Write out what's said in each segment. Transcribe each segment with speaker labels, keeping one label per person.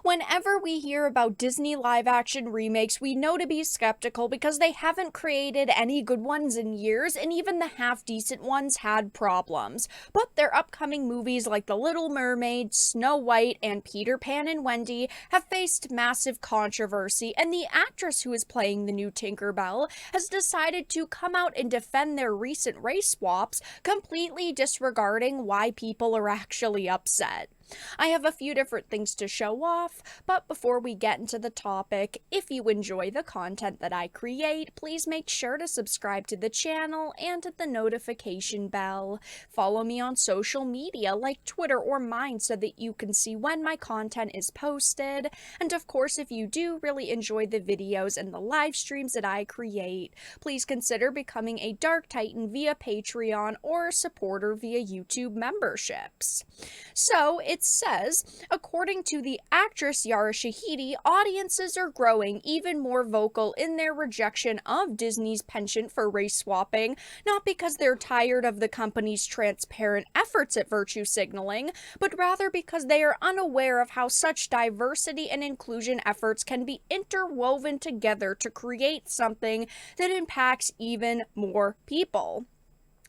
Speaker 1: Whenever we hear about Disney live-action remakes, we know to be skeptical because they haven't created any good ones in years, and even the half-decent ones had problems. But their upcoming movies like The Little Mermaid, Snow White, and Peter Pan and Wendy have faced massive controversy, and the actress who is playing the new Tinkerbell has decided to come out and defend their recent race swaps, completely disregarding why people are actually upset. I have a few different things to show off, but before we get into the topic, if you enjoy the content that I create, please make sure to subscribe to the channel and hit the notification bell. Follow me on social media like Twitter or mine so that you can see when my content is posted. And of course, if you do really enjoy the videos and the live streams that I create, please consider becoming a Dark Titan via Patreon or a supporter via YouTube memberships. So, it says, according to the actress Yara Shahidi, audiences are growing even more vocal in their rejection of Disney's penchant for race swapping, not because they're tired of the company's transparent efforts at virtue signaling, but rather because they are unaware of how such diversity and inclusion efforts can be interwoven together to create something that impacts even more people.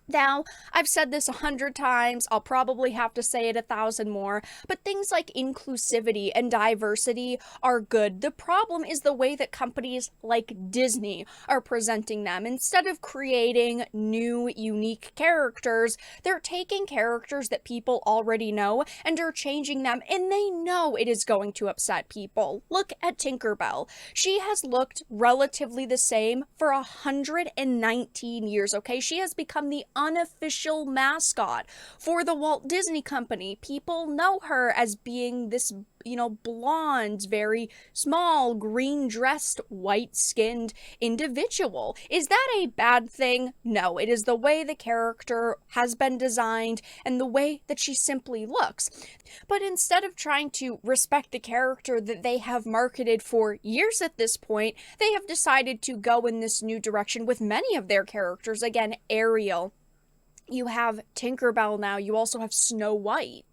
Speaker 1: Now, I've said this 100 times, I'll probably have to say it 1,000 more, but things like inclusivity and diversity are good. The problem is the way that companies like Disney are presenting them. Instead of creating new, unique characters, they're taking characters that people already know and are changing them, and they know it is going to upset people. Look at Tinkerbell. She has looked relatively the same for 119 years, okay? She has become the unofficial mascot for the Walt Disney Company. People know her as being this, blonde, very small, green-dressed, white-skinned individual. Is that a bad thing? No, it is the way the character has been designed and the way that she simply looks. But instead of trying to respect the character that they have marketed for years at this point, they have decided to go in this new direction with many of their characters. Again, Ariel. You have Tinkerbell now, you also have Snow White.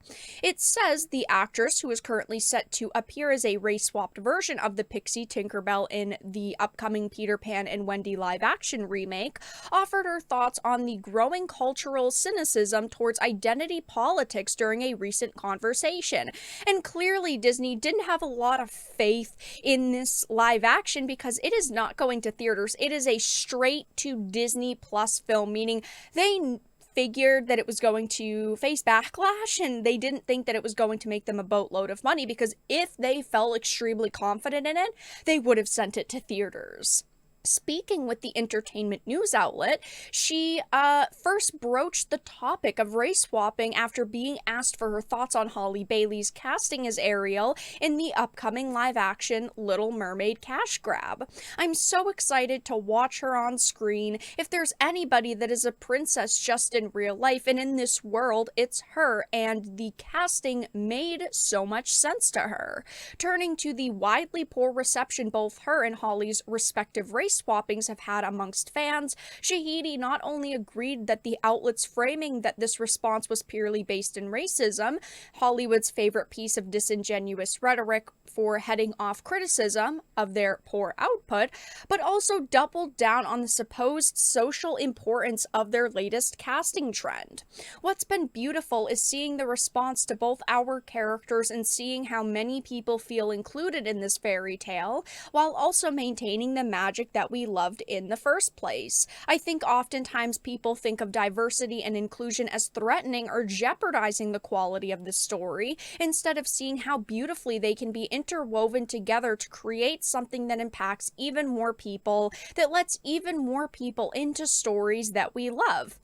Speaker 1: It says the actress, who is currently set to appear as a race-swapped version of the pixie Tinkerbell in the upcoming Peter Pan and Wendy live-action remake, offered her thoughts on the growing cultural cynicism towards identity politics during a recent conversation. And clearly Disney didn't have a lot of faith in this live-action because it is not going to theaters. It is a straight-to-Disney Plus film, meaning they figured that it was going to face backlash, and they didn't think that it was going to make them a boatload of money, because if they felt extremely confident in it, they would have sent it to theaters. Speaking with the entertainment news outlet, she first broached the topic of race swapping after being asked for her thoughts on Halle Bailey's casting as Ariel in the upcoming live-action Little Mermaid cash grab. I'm so excited to watch her on screen. If there's anybody that is a princess just in real life and in this world, it's her, and the casting made so much sense to her. Turning to the widely poor reception both her and Holly's respective race swappings have had amongst fans, Shahidi not only agreed that the outlet's framing that this response was purely based in racism, Hollywood's favorite piece of disingenuous rhetoric for heading off criticism of their poor output, but also doubled down on the supposed social importance of their latest casting trend. What's been beautiful is seeing the response to both our characters and seeing how many people feel included in this fairy tale, while also maintaining the magic that we loved in the first place. I think oftentimes people think of diversity and inclusion as threatening or jeopardizing the quality of the story, instead of seeing how beautifully they can be interwoven together to create something that impacts even more people, that lets even more people into stories that we love.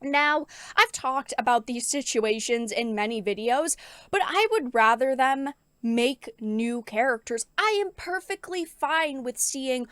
Speaker 1: Now, I've talked about these situations in many videos, but I would rather them make new characters. I am perfectly fine with seeing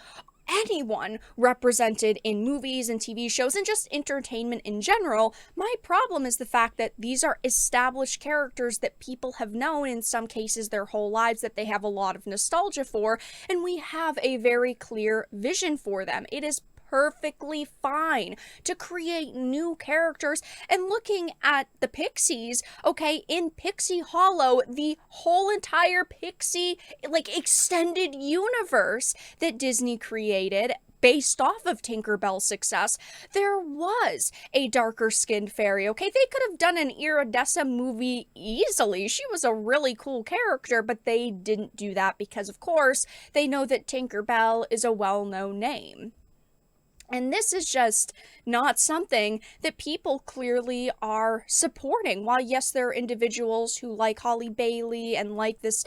Speaker 1: anyone represented in movies and TV shows and just entertainment in general. My problem is the fact that these are established characters that people have known, in some cases their whole lives, that they have a lot of nostalgia for, and we have a very clear vision for them. It is perfectly fine to create new characters. And looking at the Pixies, okay, in Pixie Hollow, the whole entire Pixie, like, extended universe that Disney created based off of Tinkerbell's success, there was a darker skinned fairy, okay? They could have done an Iridessa movie easily. She was a really cool character, but they didn't do that because, of course, they know that Tinkerbell is a well-known name. And this is just not something that people clearly are supporting. While, yes, there are individuals who like Holly Bailey and like this,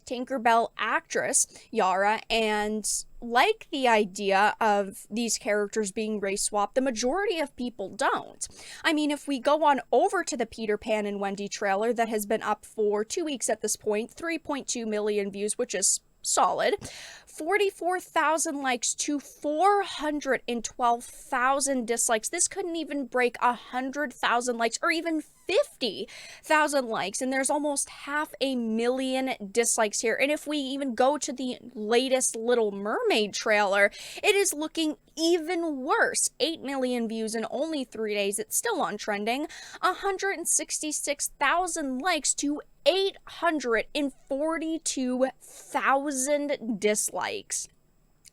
Speaker 1: Tinkerbell actress, Yara, and like the idea of these characters being race swapped, the majority of people don't. I mean, if we go on over to the Peter Pan and Wendy trailer that has been up for 2 weeks at this point, 3.2 million views, which is solid, 44,000 likes to 412,000 dislikes. This couldn't even break 100,000 likes or even 50,000 likes, and there's almost 500,000 dislikes here. And if we even go to the latest Little Mermaid trailer, it is looking even worse. 8 million views in only 3 days. It's still on trending. 166,000 likes to 842,000 dislikes.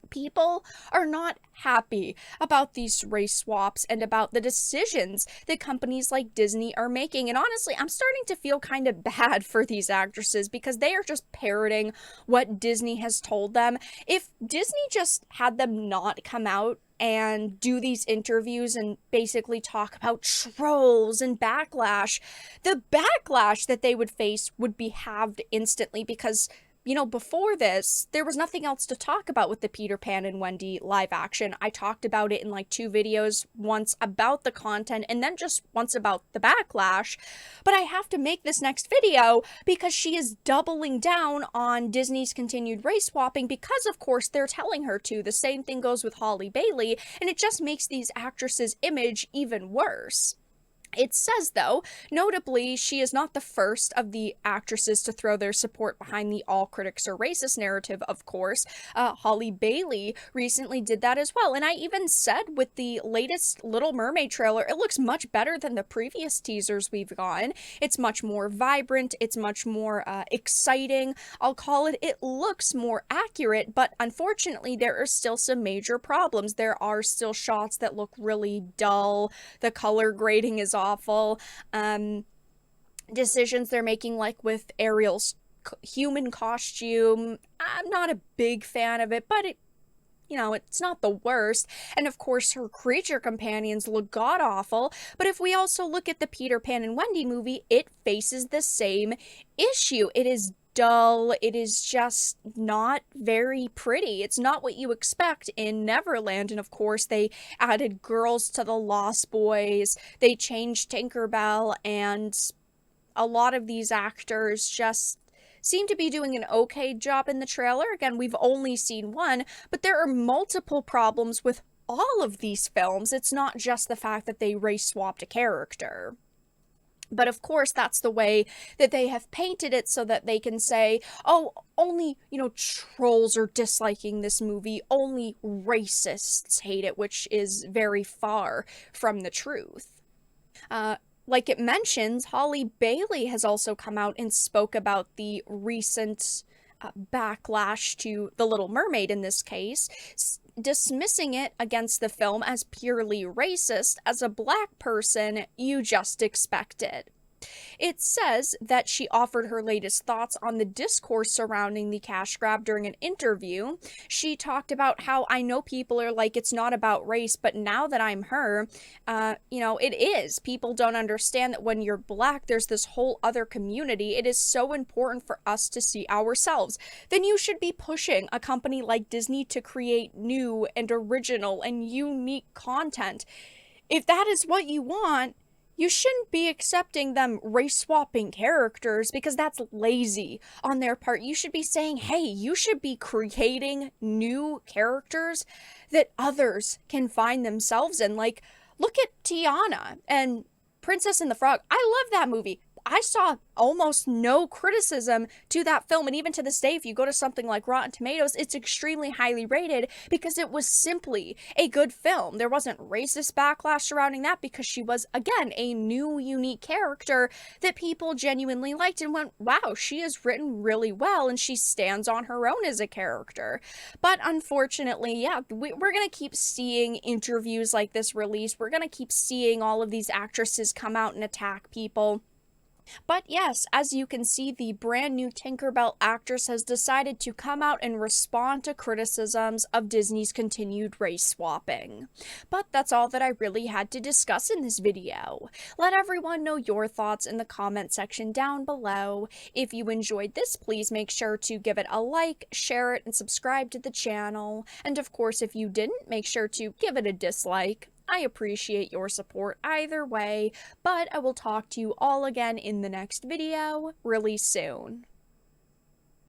Speaker 1: People are not happy about these race swaps and about the decisions that companies like Disney are making. And honestly, I'm starting to feel kind of bad for these actresses because they are just parroting what Disney has told them. If Disney just had them not come out and do these interviews and basically talk about trolls and backlash, the backlash that they would face would be halved instantly because, before this, there was nothing else to talk about with the Peter Pan and Wendy live action. I talked about it in like 2 videos, once about the content and then just once about the backlash. But I have to make this next video because she is doubling down on Disney's continued race swapping because, of course, they're telling her to. The same thing goes with Holly Bailey, and it just makes these actresses' image even worse. It says, though, notably, she is not the first of the actresses to throw their support behind the all critics are racist narrative, of course. Holly Bailey recently did that as well. And I even said with the latest Little Mermaid trailer, it looks much better than the previous teasers we've gotten. It's much more vibrant. It's much more exciting. I'll call it. It looks more accurate, but unfortunately, there are still some major problems. There are still shots that look really dull. The color grading is awful. Decisions they're making, like with Ariel's human costume, I'm not a big fan of it, but it's not the worst. And of course, her creature companions look god-awful. But if we also look at the Peter Pan and Wendy movie, it faces the same issue. It is dull. It is just not very pretty. It's not what you expect in Neverland. And of course, they added girls to the Lost Boys. They changed Tinkerbell, and a lot of these actors just seem to be doing an okay job in the trailer. Again, we've only seen one, but there are multiple problems with all of these films. It's not just the fact that they race swapped a character. But of course, that's the way that they have painted it so that they can say, oh, only, trolls are disliking this movie. Only racists hate it, which is very far from the truth. Like it mentions, Holly Bailey has also come out and spoke about the recent backlash to The Little Mermaid in this case, dismissing it against the film as purely racist. As a black person, you just expect it. It says that she offered her latest thoughts on the discourse surrounding the cash grab during an interview. She talked about how, I know people are like, it's not about race, but now that I'm her, it is. People don't understand that when you're black, there's this whole other community. It is so important for us to see ourselves. Then you should be pushing a company like Disney to create new and original and unique content. If that is what you want, you shouldn't be accepting them race-swapping characters because that's lazy on their part. You should be saying, hey, you should be creating new characters that others can find themselves in. Like, look at Tiana and Princess and the Frog. I love that movie. I saw almost no criticism to that film. And even to this day, if you go to something like Rotten Tomatoes, it's extremely highly rated because it was simply a good film. There wasn't racist backlash surrounding that because she was, again, a new, unique character that people genuinely liked and went, wow, she is written really well and she stands on her own as a character. But unfortunately, yeah, we're going to keep seeing interviews like this released. We're going to keep seeing all of these actresses come out and attack people. But yes, as you can see, the brand new Tinkerbell actress has decided to come out and respond to criticisms of Disney's continued race swapping. But that's all that I really had to discuss in this video. Let everyone know your thoughts in the comment section down below. If you enjoyed this, please make sure to give it a like, share it, and subscribe to the channel. And of course, if you didn't, make sure to give it a dislike. I appreciate your support either way, but I will talk to you all again in the next video really soon.